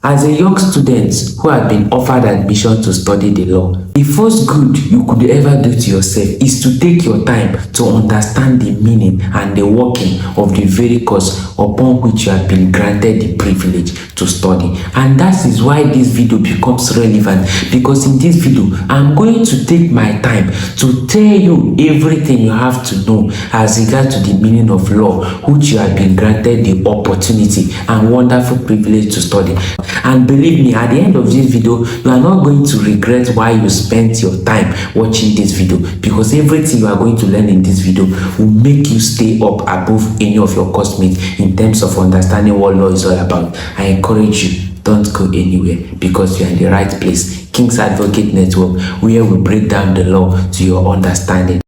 As a young student who had been offered admission to study the law, the first good you could ever do to yourself is to take your time to understand the meaning and the working of the very course upon which you have been granted the privilege to study. And that is why this video becomes relevant, because in this video, I'm going to take my time to tell you everything you have to know as regards to the meaning of law, which you have been granted the opportunity and wonderful privilege to study. And believe me, at the end of this video, you are not going to regret why you spent your time watching this video, because everything you are going to learn in this video will make you stay up above any of your classmates in terms of understanding what law is all about. I encourage you, don't go anywhere, because you are in the right place. King's Advocate Network, where we break down the law to your understanding.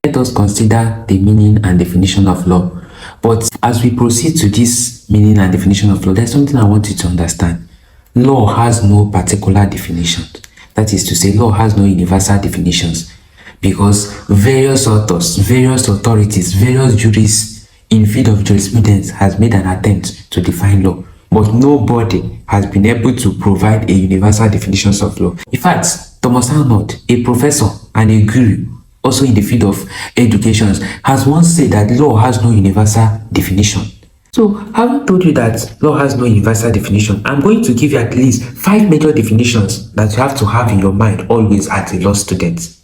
Let us consider the meaning and definition of law. But as we proceed to this meaning and definition of law, there's something I want you to understand. Law has no particular definition. That is to say, law has no universal definitions, because various authors, various authorities, various jurists in field of jurisprudence has made an attempt to define law, but nobody has been able to provide a universal definition of law. In fact, Thomas Arnold, a professor and a guru, also in the field of education, has once said that law has no universal definition. So, having told you that law has no universal definition, I'm going to give you at least 5 major definitions that you have to have in your mind always as a law student.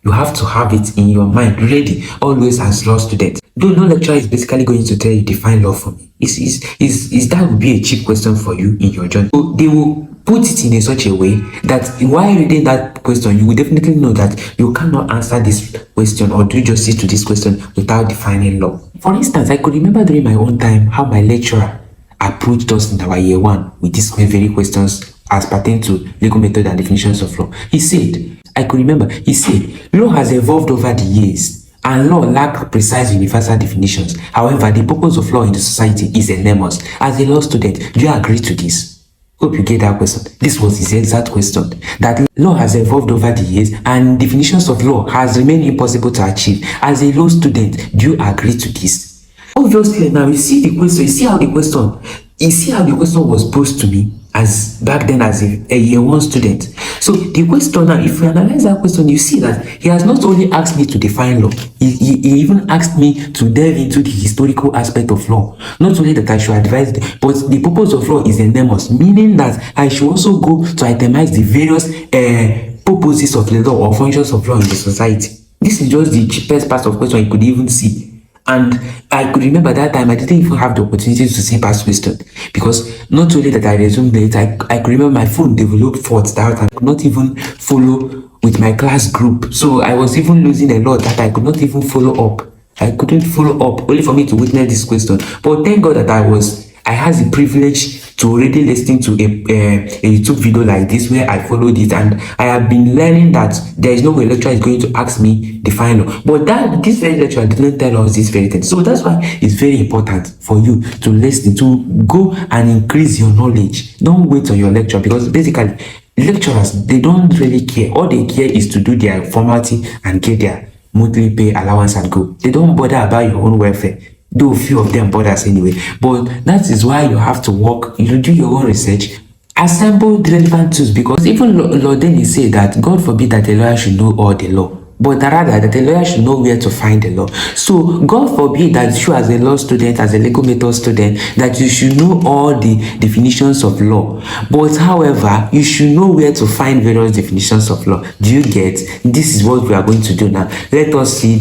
You have to have it in your mind ready always as law student. Though no lecturer is basically going to tell you define law for me. Is that would be a cheap question for you in your journey. So they will put it in such a way that while reading that question, you will definitely know that you cannot answer this question or do justice to this question without defining law. For instance, I could remember during my own time how my lecturer approached us in our year 1 with these very questions as pertain to legal method and definitions of law. He said, law has evolved over the years, and law lacks precise universal definitions. However, the purpose of law in the society is enormous. As a law student, do you agree to this? Hope you get that question. This was his exact question. That law has evolved over the years and definitions of law has remained impossible to achieve. As a law student, do you agree to this? Obviously, now you see the question, you see how the question was posed to me as back then as a year 1 student. So the question now, if you analyze that question, you see that he has not only asked me to define law, he even asked me to delve into the historical aspect of law. Not only that I should advise, but the purpose of law is enormous, meaning that I should also go to itemize the various purposes of the law or functions of law in the society. This is just the cheapest part of question you could even see. And I could remember that time I didn't even have the opportunity to see past question, because not only that I resumed late, I could remember my phone developed faults that I could not even follow with my class group. So I was even losing a lot that I could not even follow up. I couldn't follow up only for me to witness this question. But thank God that I had the privilege to already listen to a YouTube video like this where I followed it, and I have been learning that there is no way lecturer is going to ask me define law. But this very lecturer didn't tell us this very thing. So that's why it's very important for you to listen, to go and increase your knowledge. Don't wait on your lecture, because basically lecturers, they don't really care. All they care is to do their formality and get their monthly pay allowance and go. They don't bother about your own welfare. Though few of them bothers anyway. But that is why you have to work, you do your own research, assemble the relevant tools, because even Lord Dennis said that God forbid that a lawyer should know all the law, but rather that a lawyer should know where to find the law. So God forbid that you as a law student, as a legal method student, that you should know all the definitions of law. But however, you should know where to find various definitions of law. Do you get? This is what we are going to do now. Let us see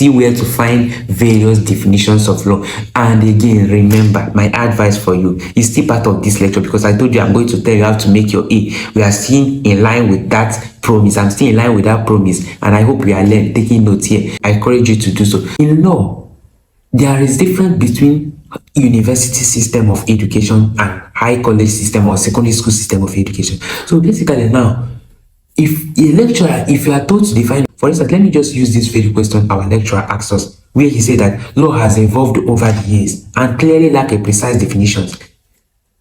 where to find various definitions of law. And again, remember, my advice for you is still part of this lecture, because I told you I'm going to tell you how to make your A. We are still in line with that promise. I'm still in line with that promise, and I hope we are taking notes here. I encourage you to do so. In law, there is difference between university system of education and high college system or secondary school system of education. So basically now, if a lecturer, if you are told to define, for instance, let me just use this very question our lecturer asked us, where he said that law has evolved over the years and clearly lack a precise definition.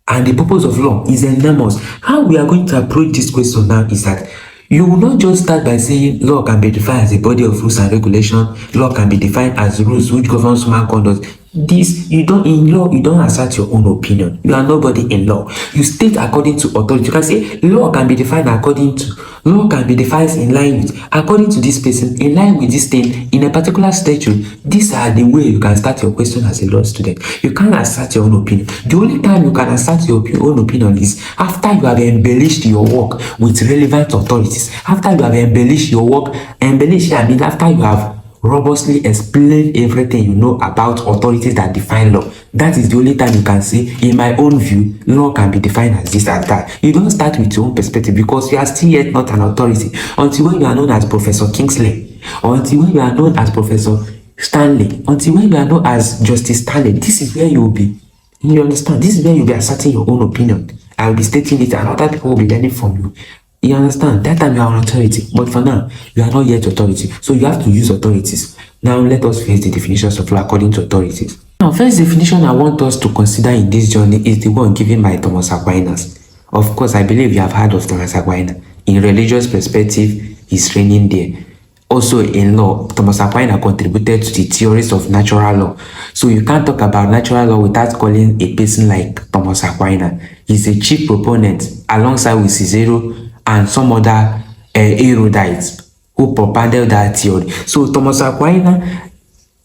And the purpose of law is enormous. How we are going to approach this question now is that you will not just start by saying law can be defined as a body of rules and regulation. Law can be defined as rules which govern human conduct. This, you don't, in law, you don't assert your own opinion. You are nobody in law. You state according to authority. You can say law can be defined according to, law can be defined in line with, according to this person, in line with this thing, in a particular statute. These are the way you can start your question as a law student. You can't assert your own opinion. The only time you can assert your own opinion is after you have embellished your work with relevant authorities. After you have embellished your work, after you have robustly explain everything you know about authorities that define law. That is the only time you can say, in my own view, law can be defined as this and that. You don't start with your own perspective because you are still yet not an authority until when you are known as Professor Kingsley, or until when you are known as Professor Stanley, until when you are known as Justice Stanley. This is where you will be. You understand? This is where you'll be asserting your own opinion. I will be stating it and other people will be learning from you. You understand? That time you are an authority, but for now, you are not yet authority. So you have to use authorities. Now let us face the definitions of law according to authorities. Now, first definition I want us to consider in this journey is the one given by Thomas Aquinas. Of course, I believe you have heard of Thomas Aquinas. In religious perspective, he's training there. Also in law, Thomas Aquinas contributed to the theories of natural law. So you can't talk about natural law without calling a person like Thomas Aquinas. He's a chief proponent alongside with Cicero and some other erudites who propounded that theory. So Thomas Aquinas,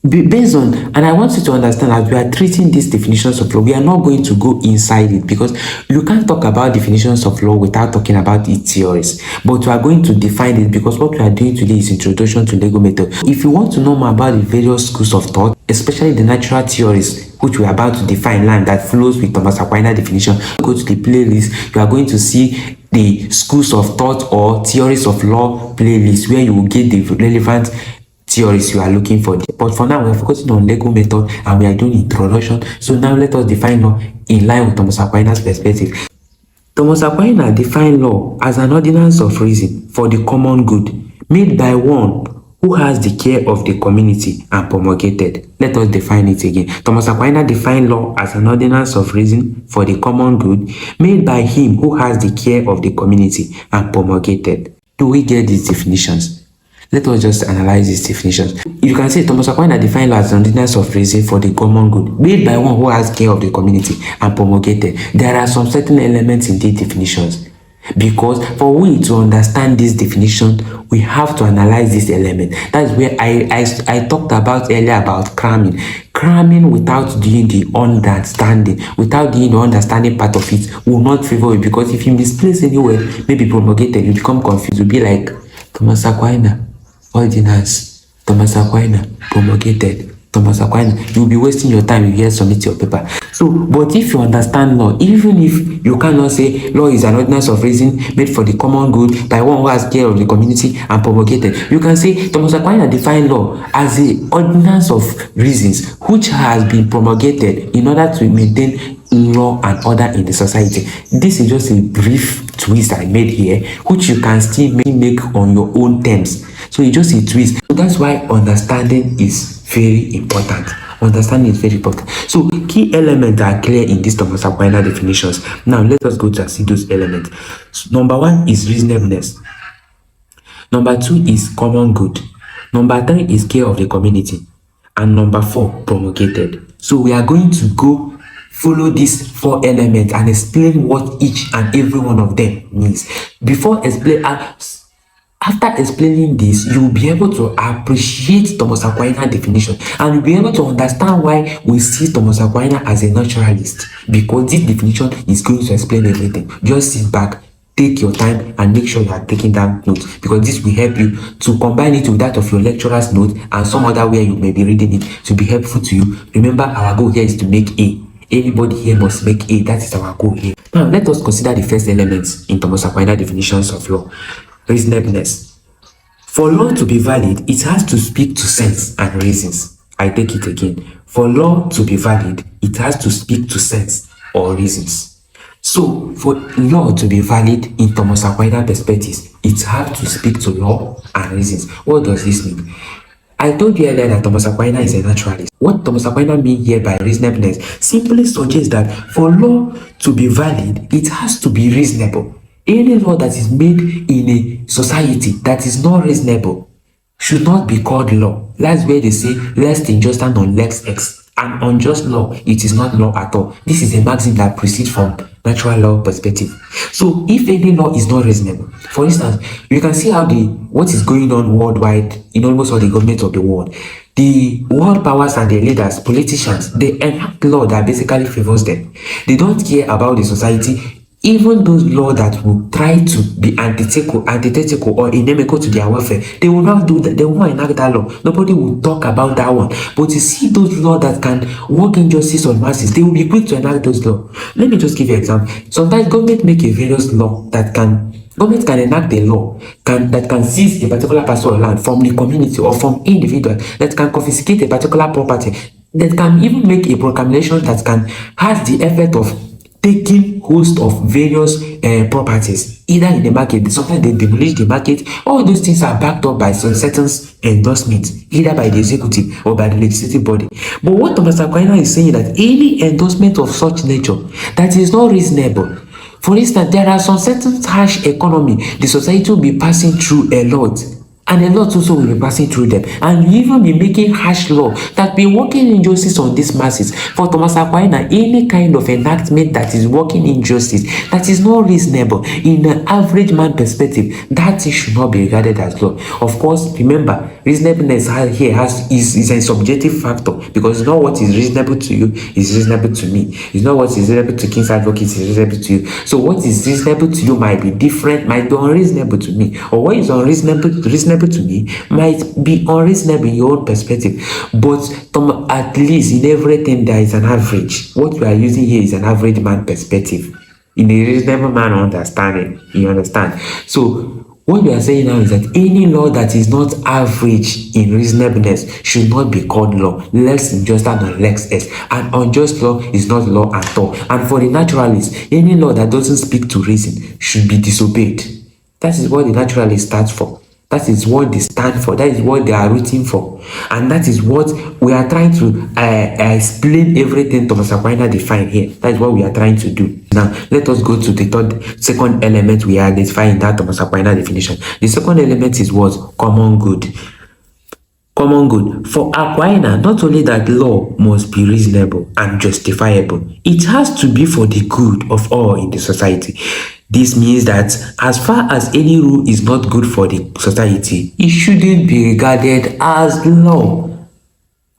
based on, and I want you to understand that we are treating these definitions of law, we are not going to go inside it because you can't talk about definitions of law without talking about its theories. But we are going to define it because what we are doing today is introduction to legal method. If you want to know more about the various schools of thought, especially the natural theories, which we are about to define line that flows with Thomas Aquinas definition, go to the playlist. You are going to see the schools of thought or theories of law playlist where you will get the relevant theories you are looking for. But for now, we are focusing on legal method and we are doing introduction. So now let us define law in line with Thomas Aquinas' perspective. Thomas Aquinas defined law as an ordinance of reason for the common good, made by one who has the care of the community and promulgated. Let us define it again. Thomas Aquinas defined law as an ordinance of reason for the common good, made by him who has the care of the community and promulgated. Do we get these definitions? Let us just analyze these definitions. You can say Thomas Aquinas defined law as an ordinance of reason for the common good, made by one who has care of the community and promulgated. There are some certain elements in these definitions. Because for we to understand this definition, we have to analyze this element. That's where I talked about earlier about cramming. Cramming without doing the understanding, without doing the understanding part of it will not favor you. Because if you misplace anywhere, maybe promulgated, you become confused. You'll be like Thomas Aquinas, ordinance, Thomas Aquinas, promulgated, Thomas Aquinas. You'll be wasting your time if you submit your paper. So, but if you understand law, even if you cannot say law is an ordinance of reason made for the common good by one who has care of the community and promulgated, you can say Thomas Aquinas defined law as the ordinance of reasons which has been promulgated in order to maintain law and order in the society. This is just a brief twist I made here, which you can still make on your own terms. So it's just a twist. So that's why understanding is very important. Understanding is very important. So key elements are clear in these Thomas Aquinas definitions. Now let us go to see those elements. So, number one is reasonableness. Number two is common good. Number three is care of the community. And number four, promulgated. So we are going to go follow these four elements and explain what each and every one of them means. After explaining this, you will be able to appreciate Thomas Aquinas' definition and you'll be able to understand why we see Thomas Aquinas as a naturalist, because this definition is going to explain everything. Just sit back, take your time and make sure you are taking down notes, because this will help you to combine it with that of your lecturer's note and some other way you may be reading it to be helpful to you. Remember, our goal here is to make A. Anybody here must make A. That is our goal here. Now, let us consider the first elements in Thomas Aquinas' definitions of law. Reasonableness. For law to be valid, it has to speak to sense and reasons. I take it again. For law to be valid, it has to speak to sense or reasons. So, for law to be valid in Thomas Aquinas perspective, it has to speak to law and reasons. What does this mean? I told you earlier that Thomas Aquinas is a naturalist. What Thomas Aquinas means here by reasonableness simply suggests that for law to be valid, it has to be reasonable. Any law that is made in a society that is not reasonable should not be called law. That's where they say, lest injust and non lex ex. An unjust law, it is not law at all. This is a maxim that proceeds from natural law perspective. So if any law is not reasonable, for instance, you can see how what is going on worldwide in almost all the governments of the world. The world powers and their leaders, politicians, they enact law that basically favors them. They don't care about the society. Even those laws that will try to be antithetical or inimical to their welfare, they will not do that. They will not enact that law. Nobody will talk about that one. But you see those laws that can work injustice on masses, they will be quick to enact those laws. Let me just give you an example. Sometimes government make a various law government can enact a law that can seize a particular parcel of land from the community or from individuals, that can confiscate a particular property, that can even make a proclamation that has the effect of taking host of various properties either in the market. Sometimes they demolish the market. All those things are backed up by some certain endorsements either by the executive or by the legislative body. But what Thomas Aquinas is saying that any endorsement of such nature that is not reasonable, for instance, there are some certain harsh economy the society will be passing through a lot, and a lot also will be passing through them, and you even be making harsh law that be working injustice on these masses. For Thomas Aquinas, any kind of enactment that is working injustice, that is not reasonable in an average man perspective, that should not be regarded as law. Of course, remember, reasonableness here is a subjective factor, because it's not what is reasonable to you is reasonable to me. It's not what is reasonable to King's advocates is reasonable to you. So what is reasonable to you might be different, might be unreasonable to me, or what is reasonable to me might be unreasonable in your own perspective. But at least in everything there is an average. What we are using here is an average man perspective, in a reasonable man understanding. You understand? So what we are saying now is that any law that is not average in reasonableness should not be called law. Lex injusta non lex est. An unjust law is not law at all. And for the naturalist, any law that doesn't speak to reason should be disobeyed. That is what the naturalist stands for. That is what they stand for. That is what they are rooting for. And that is what we are trying to explain everything Thomas Aquinas defined here. That is what we are trying to do. Now, let us go to the second element we identify in that Thomas Aquinas definition. The second element is what? Common good. Common good. For Aquinas, not only that law must be reasonable and justifiable, it has to be for the good of all in the society. This means that as far as any rule is not good for the society, it shouldn't be regarded as law.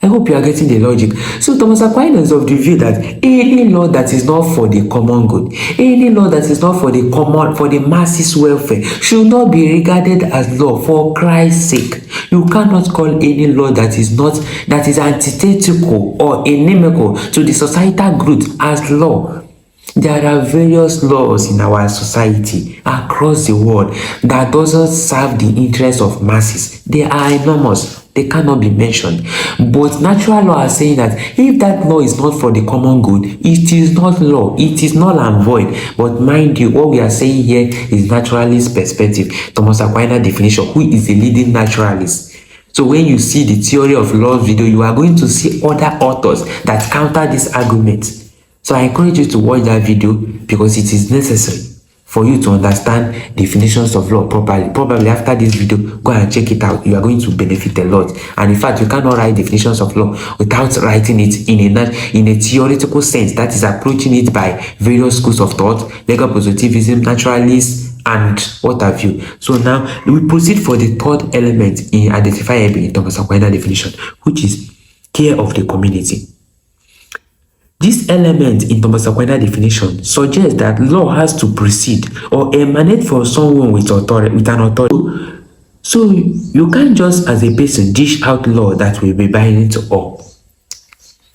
I hope you are getting the logic. So Thomas Aquinas is of the view that any law that is not for the common good, any law that is not for the masses' welfare, should not be regarded as law for Christ's sake. You cannot call any law that is antithetical or inimical to the societal good as law. There are various laws in our society across the world that doesn't serve the interests of masses. They are enormous. They cannot be mentioned. But natural law are saying that if that law is not for the common good, it is not law. It is null and void. But mind you, what we are saying here is naturalist perspective. Thomas Aquinas definition, who is the leading naturalist. So when you see the theory of law video, you are going to see other authors that counter this argument. So I encourage you to watch that video because it is necessary for you to understand definitions of law properly. Probably after this video, go and check it out. You are going to benefit a lot. And in fact, you cannot write definitions of law without writing it in a theoretical sense that is approaching it by various schools of thought, legal positivism, naturalists, and what have you. So now we proceed for the third element in identifiable in Thomas Aquinas definition, which is care of the community. This element in Thomas Aquinas definition suggests that law has to precede or emanate from someone with an authority. So you can't just as a person dish out law that will be binding to all.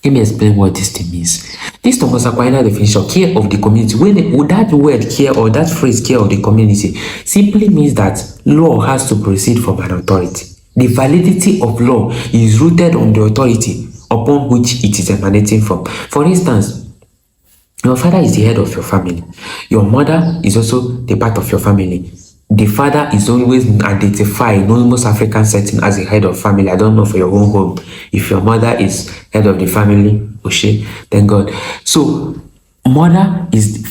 Let me explain what this thing means. This Thomas Aquinas definition, care of the community, when that word care or that phrase care of the community simply means that law has to proceed from an authority. The validity of law is rooted on the authority upon which it is emanating from. For instance, your father is the head of your family. Your mother is also the part of your family. The father is always identified in almost African setting as the head of family. I don't know for your own home. If your mother is head of the family, Oshe, thank God. So father is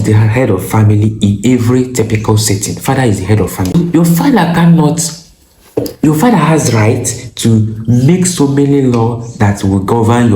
the head of family in every typical setting. Father is the head of family. Your father has right to make so many laws that will govern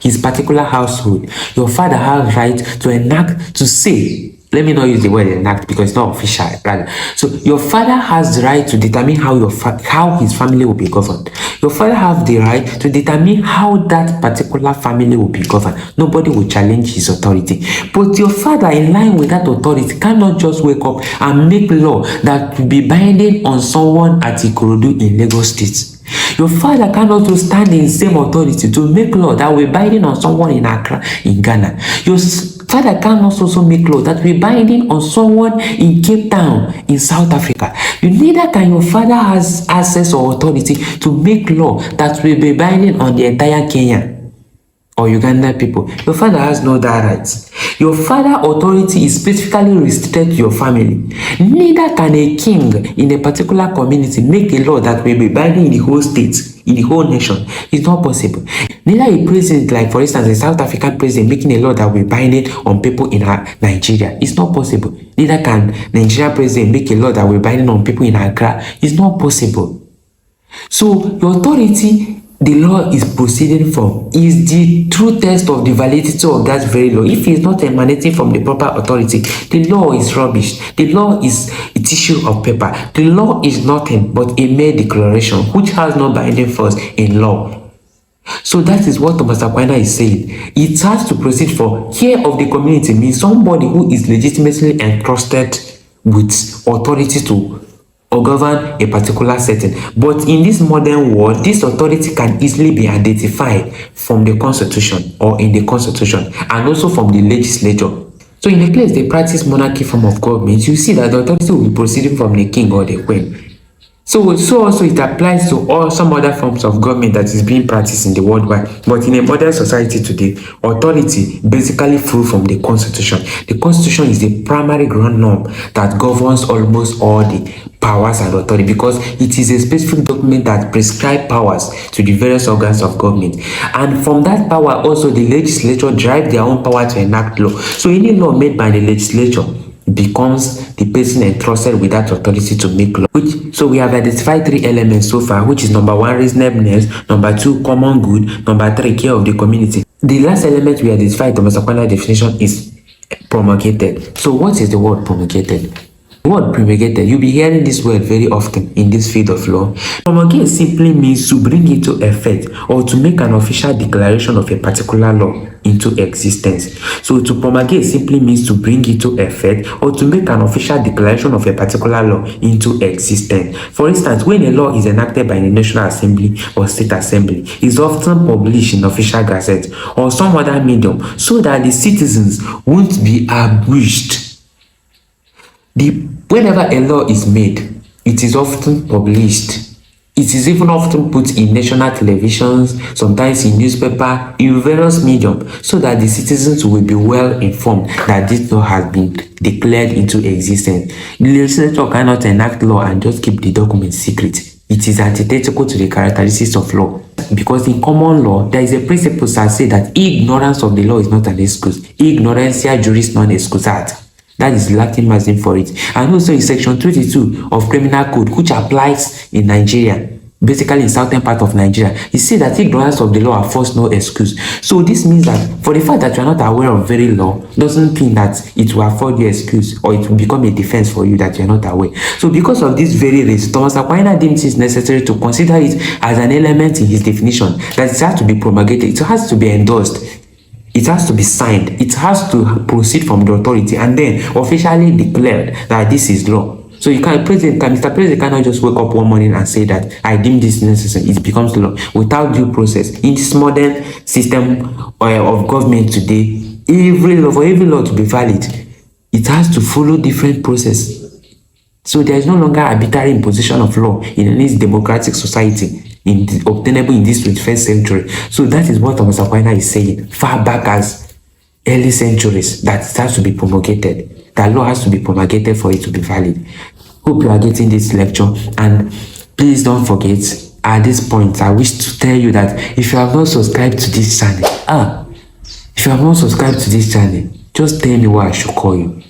his particular household. Your father has right to enact, to say, let me not use the word enact because it's not official, rather. So your father has the right to determine how his family will be governed. Your father has the right to determine how that particular family will be governed. Nobody will challenge his authority. But your father, in line with that authority, cannot just wake up and make law that will be binding on someone at Ikorodu in Lagos State. Your father cannot stand in the same authority to make law that will be binding on someone in Accra, in Ghana. Your father cannot also make law that will be binding on someone in Cape Town, in South Africa. Neither can your father has access or authority to make law that will be binding on the entire Kenya or Uganda people. Your father has no that rights. Your father authority is specifically restricted to your family. Neither can a king in a particular community make a law that will be binding in the whole state, in the whole nation. It's not possible. Neither a president, like for instance, a South African president making a law that will be binding on people in Nigeria. It's not possible. Neither can Nigerian president make a law that will be binding on people in Accra. It's not possible. So your authority, the law is proceeding from, is the true test of the validity of that very law. If it's not emanating from the proper authority, the law is rubbish. The law is a tissue of paper. The law is nothing but a mere declaration which has no binding force in law. So that is what Thomas Aquinas is saying. It has to proceed for care of the community, means somebody who is legitimately entrusted with authority to or govern a particular setting. But in this modern world, this authority can easily be identified from the constitution or in the constitution and also from the legislature. So in the place they practice monarchy form of government, you see that the authority will be proceeding from the king or the queen. So also it applies to all some other forms of government that is being practiced in the worldwide. But in a modern society today, authority basically flow from the constitution. The constitution is the primary ground norm that governs almost all the powers and authority, because it is a specific document that prescribes powers to the various organs of government. And from that power also the legislature drive their own power to enact law. So any law made by the legislature becomes the person entrusted with that authority to make law. So we have identified three elements so far, which is number one, reasonableness, number two, common good, number three, care of the community. The last element we identified, Thomas Aquinas definition, is promulgated. So what is the word promulgated? The word promulgated, you'll be hearing this word very often in this field of law. Promulgate simply means to bring into effect or to make an official declaration of a particular law into existence. So to promulgate simply means to bring into effect or to make an official declaration of a particular law into existence. For instance, when a law is enacted by the National Assembly or State Assembly, it is often published in official gazette or some other medium so that the citizens won't be abused. Whenever a law is made, it is often published. It is even often put in national televisions, sometimes in newspaper, in various mediums, so that the citizens will be well informed that this law has been declared into existence. The legislature cannot enact law and just keep the document secret. It is antithetical to the characteristics of law. Because in common law, there is a principle that says that ignorance of the law is not an excuse. Ignorantia juris non excusat. That is Latin Latin for it. And also in section 22 of criminal code, which applies in Nigeria, basically in southern part of Nigeria, it says that ignorance of the law affords no excuse. So this means that for the fact that you are not aware of very law doesn't mean that it will afford you excuse or it will become a defense for you that you are not aware. So because of this very reason, Thomas Aquinas deems it necessary to consider it as an element in his definition that it has to be promulgated, it has to be endorsed. It has to be signed. It has to proceed from the authority and then officially declared that this is law. So you can't, Mr. President cannot just wake up one morning and say that I deem this necessary. It becomes law without due process. In this modern system of government today, for every law to be valid, it has to follow different process. So there is no longer arbitrary imposition of law in any democratic society. obtainable in this 21st century. So that is what Thomas Aquinas is saying far back as early centuries, that it has to be promulgated. That law has to be promulgated for it to be valid. Hope you are getting this lecture, and please don't forget, at this point I wish to tell you that if you have not subscribed to this channel, just tell me what I should call you.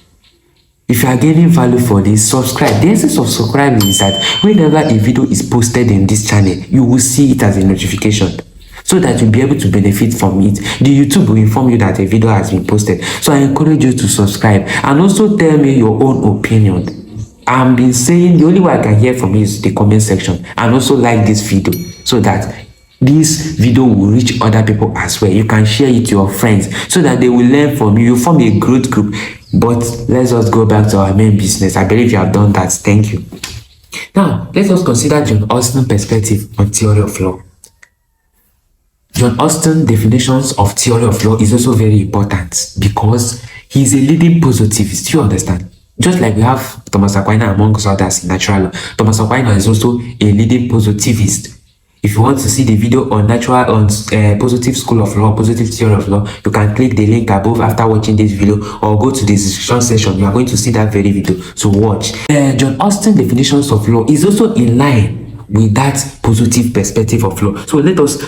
If you are gaining value for this, subscribe. The essence of subscribing is that whenever a video is posted in this channel, you will see it as a notification, so that you'll be able to benefit from it. The YouTube will inform you that a video has been posted. So I encourage you to subscribe, and also tell me your own opinion. I've been saying the only way I can hear from you is the comment section, and also like this video so that this video will reach other people as well. You can share it to your friends so that they will learn from you. You form a growth group. But let's just go back to our main business. I believe you have done that. Thank you. Now, let us consider John Austin's perspective on theory of law. John Austin's definitions of theory of law is also very important because he is a leading positivist. Do you understand? Just like we have Thomas Aquinas amongst others in natural law, Thomas Aquinas is also a leading positivist. If you want to see the video on positive school of law, positive theory of law, you can click the link above after watching this video, or go to the description section. You are going to see that very video to watch. John Austin's definitions of law is also in line with that positive perspective of law. So let us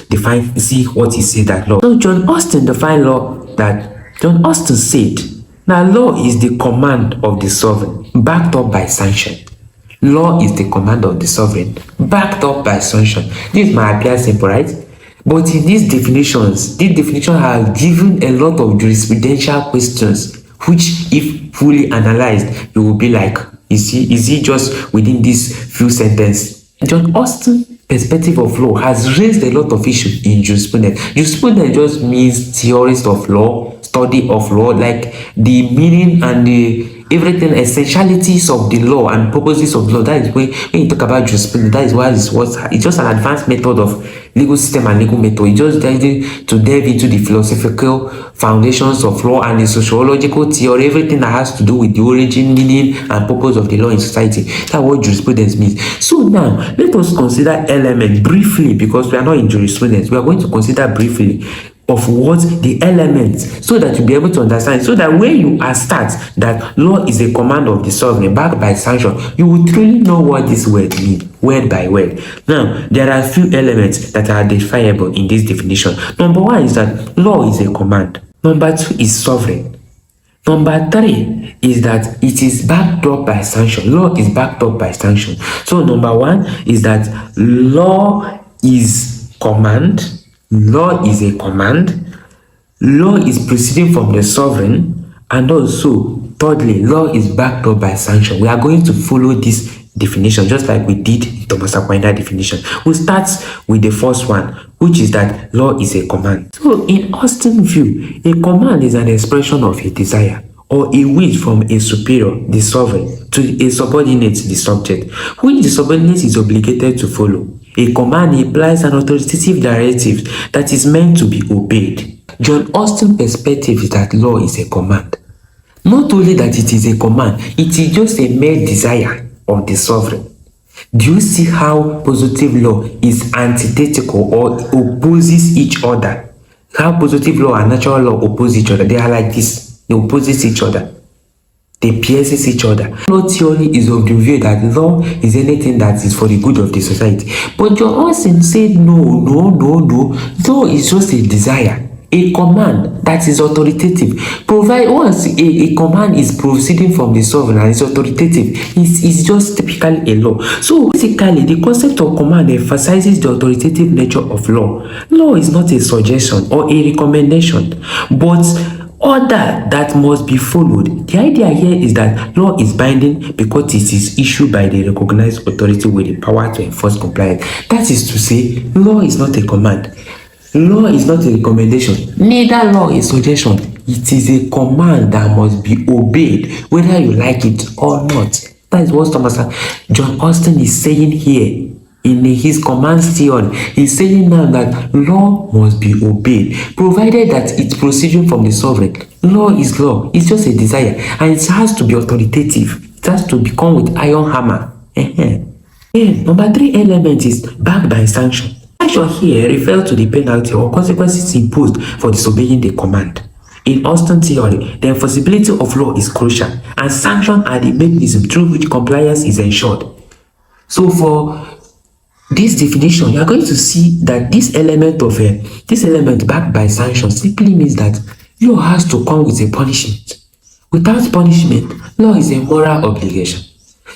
see what he said that law. So John Austin defined law that John Austin said, now law is the command of the sovereign backed up by sanction. Law is the command of the sovereign, backed up by sanction. This might appear simple, right? But in these definitions, this definition has given a lot of jurisprudential questions, which, if fully analyzed, you will be like, is he just within these few sentences? John Austin's perspective of law has raised a lot of issues in jurisprudence. Jurisprudence just means theories of law, study of law, like the meaning and the everything, essentialities of the law and purposes of law. That is when you talk about jurisprudence, that is why it's just an advanced method of legal system and legal method. It just to delve into the philosophical foundations of law and the sociological theory, everything that has to do with the origin, meaning, and purpose of the law in society. That's what jurisprudence means. So now, let us consider elements briefly, because we are not in jurisprudence. We are going to consider briefly of what the elements, so that you'll be able to understand, so that when you are start that law is a command of the sovereign backed by sanction, you will truly know what this word means, word by word. Now, there are a few elements that are identifiable in this definition. Number one is that law is a command. Number two is sovereign. Number three is that it is backed up by sanction. Law is backed up by sanction. So number one is that law is command. Law is a command. Law is proceeding from the sovereign. And also, thirdly, law is backed up by sanction. We are going to follow this definition just like we did in Thomas Aquinas definition. We'll start with the first one, which is that law is a command. So in Austin's view, a command is an expression of a desire or a wish from a superior, the sovereign, to a subordinate, the subject, which the subordinate is obligated to follow. A command implies an authoritative directive that is meant to be obeyed. John Austin's perspective is that law is a command. Not only that it is a command, it is just a mere desire of the sovereign. Do you see how positive law is antithetical or opposes each other? How positive law and natural law oppose each other? They are like this. They oppose each other. They pierce each other. Law theory is of the view that law is anything that is for the good of the society. But John Austin said no. Law is just a desire, a command that is authoritative. Once a command is proceeding from the sovereign and is authoritative, it's just typically a law. So basically, the concept of command emphasizes the authoritative nature of law. Law is not a suggestion or a recommendation, but order that must be followed. The idea here is that law is binding because it is issued by the recognized authority with the power to enforce compliance. That is to say, law is not a command. Law is not a recommendation. Neither law is suggestion. It is a command that must be obeyed, whether you like it or not. That is what John Austin is saying here. In his command theory, he's saying now that law must be obeyed, provided that it's proceeding from the sovereign. Law is law. It's just a desire, and it has to be authoritative. It has to become with iron hammer. Number three element is backed by sanction. sanction here refers to the penalty or consequences imposed for disobeying the command. In Austin theory, the enforceability of law is crucial, and sanctions are the mechanism through which compliance is ensured. So for this definition, you are going to see that this element backed by sanction simply means that law has to come with a punishment. Without punishment, law is a moral obligation.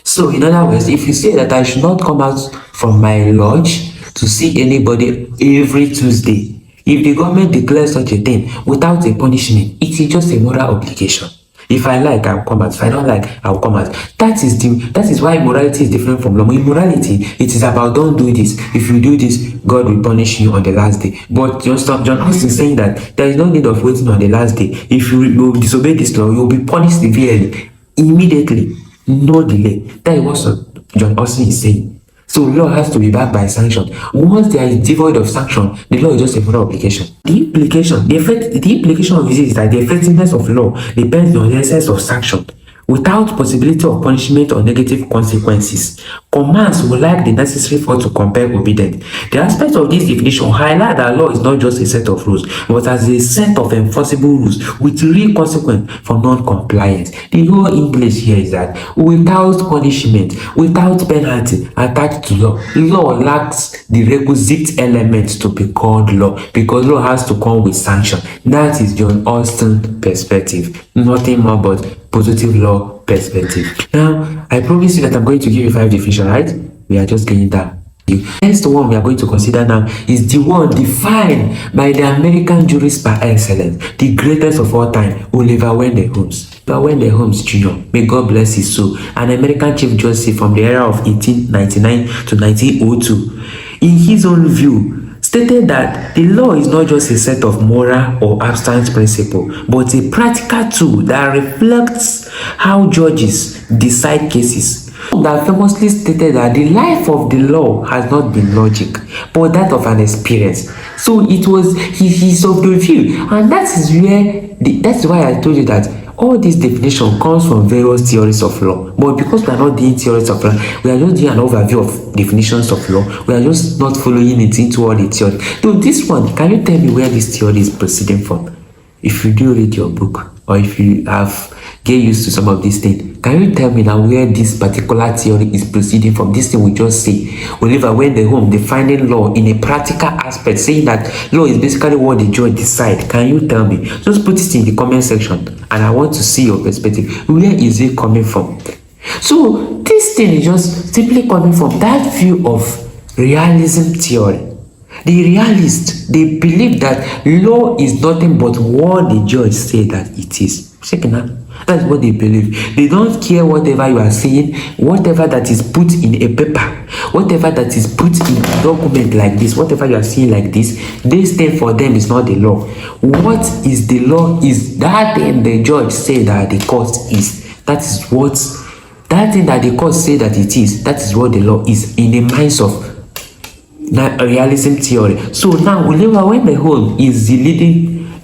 So in other words, if you say that I should not come out from my lodge to see anybody every Tuesday, if the government declares such a thing without a punishment, it is just a moral obligation. If I like, I'll come out. If I don't like, I'll come out. That is why morality is different from law. In morality, it is about don't do this. If you do this, God will punish you on the last day. But John Holmes is saying that there is no need of waiting on the last day. If you disobey this law, you will be punished severely, immediately, no delay. That is what John Austin is saying. So law has to be backed by sanction. Once there is devoid of sanction, the law is just a moral obligation. The implication of this is that the effectiveness of law depends on the essence of sanction. Without possibility of punishment or negative consequences, commands will lack the necessary force to compel obedience. The aspect of this definition highlight that law is not just a set of rules, but as a set of enforceable rules with real consequence for non-compliance. The whole English here is that without punishment, without penalty attached to law lacks the requisite elements to be called law, because law has to come with sanction. That is John Austin perspective, nothing more but positive law perspective. Now, I promise you that I'm going to give you 5 definitions, right? We are just getting that. The next one we are going to consider now is the one defined by the American jurist par excellence, the greatest of all time, Oliver Wendell Holmes. Oliver Wendell Holmes Jr., may God bless his soul, an American Chief Justice from the era of 1899 to 1902. In his own view, stated that the law is not just a set of moral or abstract principles, but a practical tool that reflects how judges decide cases. That famously stated that the life of the law has not been logic, but that of an experience. So it was he's of the view, and that's why I told you that all this definition comes from various theories of law. But because we are not doing theories of law, we are just doing an overview of definitions of law. We are just not following it into all the theory. So this one, can you tell me where this theory is proceeding from? If you do read your book, or if you have get used to some of these things, can you tell me now where this particular theory is proceeding from? This thing we just say, Oliver Wendell Holmes defining law in a practical aspect, saying that law is basically what the judge decide. Can you tell me? Just put it in the comment section, and I want to see your perspective. Where is it coming from? So this thing is just simply coming from that view of realism theory. The realists, they believe that law is nothing but what the judge said that it is. That's what they believe. They don't care whatever you are saying, whatever that is put in a paper, whatever that is put in a document like this, whatever you are seeing like this thing for them is not the law. What is the law is that thing the judge said that the court is. That thing that the court say that it is. That is what the law is in the minds of realism theory. So now Oliver Wendell Holmes is the leading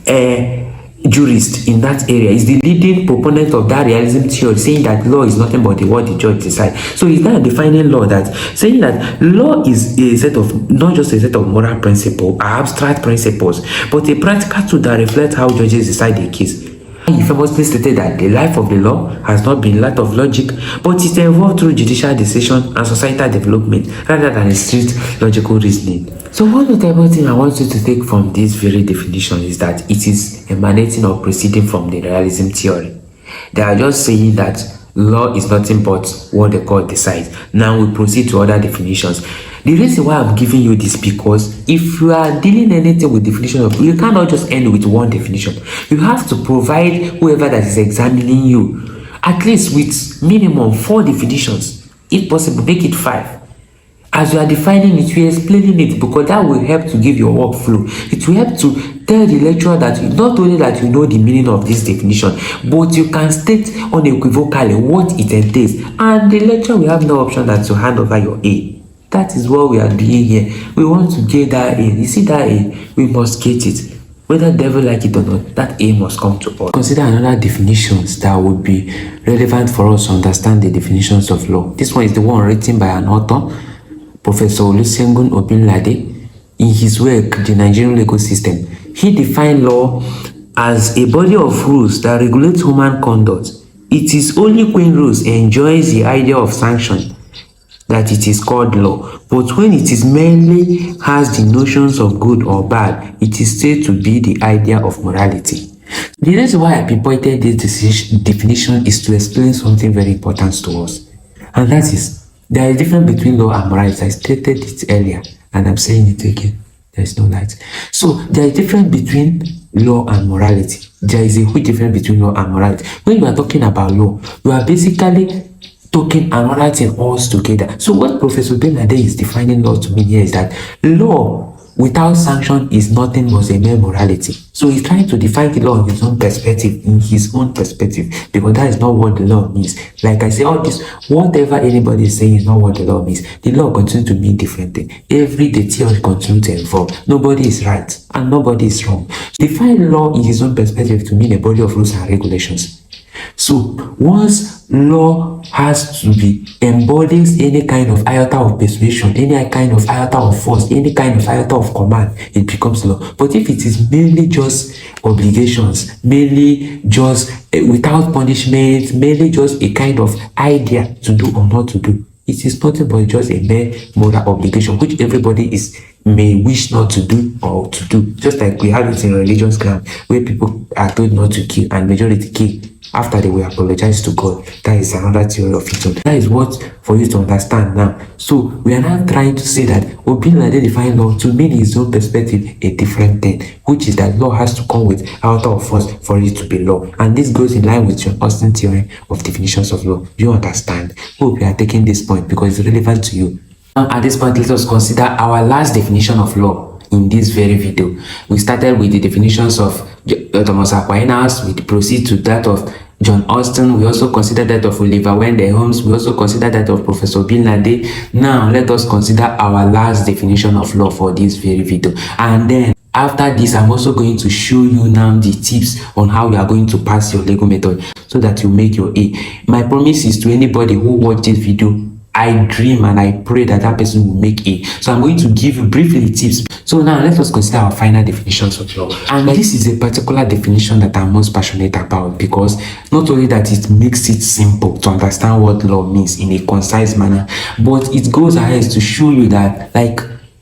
jurist in that area, is the leading proponent of that realism theory, saying that law is nothing but what the judge decides. So he's now defining law, that saying that law is a set of, not just a set of moral principles or abstract principles, but a practical tool that reflects how judges decide a case. He famously stated that the life of the law has not been that of logic, but it evolved through judicial decision and societal development rather than a strict logical reasoning. So one notable thing I want you to take from this very definition is that it is emanating or proceeding from the realism theory. They are just saying that law is nothing but what the court decides. Now we proceed to other definitions. The reason why I'm giving you this, because if you are dealing anything with definition of, you cannot just end with one definition. You have to provide whoever that is examining you at least with minimum 4 definitions. If possible, make it 5. As you are defining it, you are explaining it, because that will help to give your workflow. It will help to tell the lecturer that not only that you know the meaning of this definition, but you can state unequivocally what it entails, and the lecturer will have no option than to hand over your A. That is what we are doing here. We want to get that A. You see that A, we must get it. Whether devil like it or not, that A must come to us. Consider another definitions that would be relevant for us to understand the definitions of law. This one is the one written by an author, Professor Olusegun Obilade. in his work, The Nigerian Legal System, he defined law as a body of rules that regulates human conduct. It is only when rules enjoys the idea of sanction that it is called law, but when it is merely has the notions of good or bad, it is said to be the idea of morality. The reason why I pinpointed this definition is to explain something very important to us, and that is there is a difference between law and morality. I stated it earlier, and I'm saying it again. There is no light. So there is a difference between law and morality. There is a huge difference between law and morality. When you are talking about law, you are basically talking another thing altogether. So what Professor Obilade is defining law to me here is that law without sanction is nothing but a mere morality. So he's trying to define the law in his own perspective, because that is not what the law means. Like I say, all this, whatever anybody is saying is not what the law means. The law continues to mean different things. Every day theory continues to evolve. Nobody is right and nobody is wrong. Define law in his own perspective to mean a body of rules and regulations. So once law has to be embodies any kind of iota of persuasion, any kind of iota of force, any kind of iota of command, it becomes law. But if it is mainly just obligations, mainly just without punishment, mainly just a kind of idea to do or not to do, it is nothing but just a mere moral obligation which everybody may wish not to do or to do. Just like we have it in religious ground where people are told not to kill and majority kill after they will apologize to God. That is another theory of it. That is what for you to understand now. So we are now trying to say that Obilade define law to mean his own perspective a different thing, which is that law has to come with outer of force for it to be law. And this goes in line with your Austin theory of definitions of law. Do you understand? Hope you are taking this point because it's relevant to you. Now at this point, let us consider our last definition of law in this very video. We started with the definitions of Thomas Aquinas. We proceed to that of John Austin. We also consider that of Oliver Wendell Holmes. We also consider that of Professor Obilade. Now let us consider our last definition of law for this very video. And then after this, I'm also going to show you now the tips on how you are going to pass your Lego method so that you make your A. My promise is to anybody who watched this video, I dream and I pray that that person will make A. So I'm going to give you briefly tips. So now let us consider our final definitions of law. And this is a particular definition that I'm most passionate about, because not only that it makes it simple to understand what law means in a concise manner, but it goes ahead to show you that,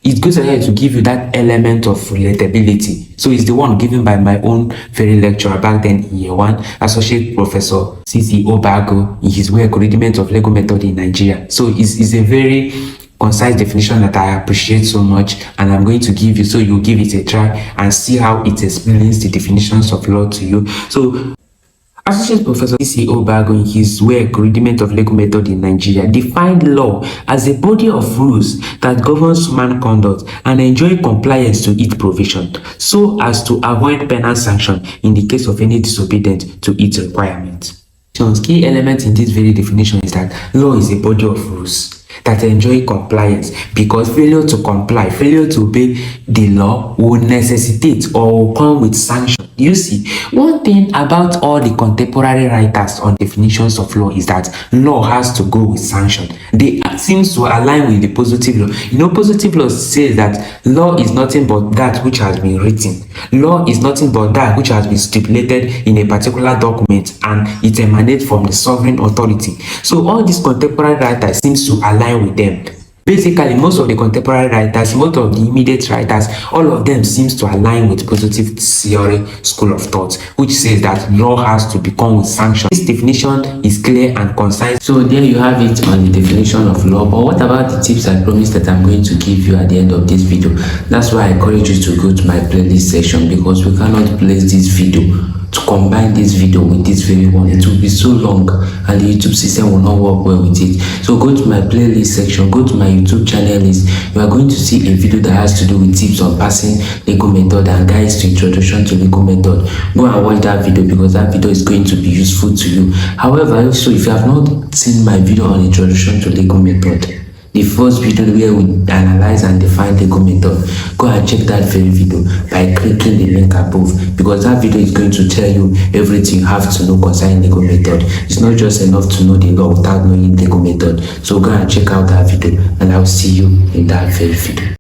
it goes ahead to give you that element of relatability. So it's the one given by my own very lecturer back then in year 1, Associate Professor C.C. Obago, in his work, Rudiment of Legal Method in Nigeria. So it's a very concise definition that I appreciate so much, and I'm going to give you, so you give it a try and see how it explains the definitions of law to you. So Associate Professor C.C. Obago, in his work, Rudiment of Legal Method in Nigeria, defined law as a body of rules that governs human conduct and enjoy compliance to its provision, so as to avoid penal sanction in the case of any disobedience to its requirements. So, key element in this very definition is that law is a body of rules that enjoy compliance, because failure to comply, failure to obey the law will necessitate or will come with sanction. You see, one thing about all the contemporary writers on definitions of law is that law has to go with sanction. They seem to align with the positive law. You know, positive law says that law is nothing but that which has been written. Law is nothing but that which has been stipulated in a particular document, and it emanates from the sovereign authority. So all these contemporary writers seem to align with them. Basically, most of the contemporary writers, most of the immediate writers, all of them seems to align with positive theory school of thought, which says that law has to become with sanction. This definition is clear and concise. So there you have it on the definition of law. But what about the tips I promised that I'm going to give you at the end of this video? That's why I encourage you to go to my playlist section, because we cannot place this video to combine this video with this very one. It will be so long and the YouTube system will not work well with it. So go to my playlist section, go to my YouTube channel list. You are going to see a video that has to do with tips on passing legal method and guides to introduction to legal method. Go and watch that video, because that video is going to be useful to you. However, also, if you have not seen my video on introduction to legal method, the first video where we analyze and define legal method, go and check that very video by clicking the link above, because that video is going to tell you everything you have to know concerning legal method. It's not just enough to know the law without knowing legal method. So go and check out that video, and I'll see you in that very video.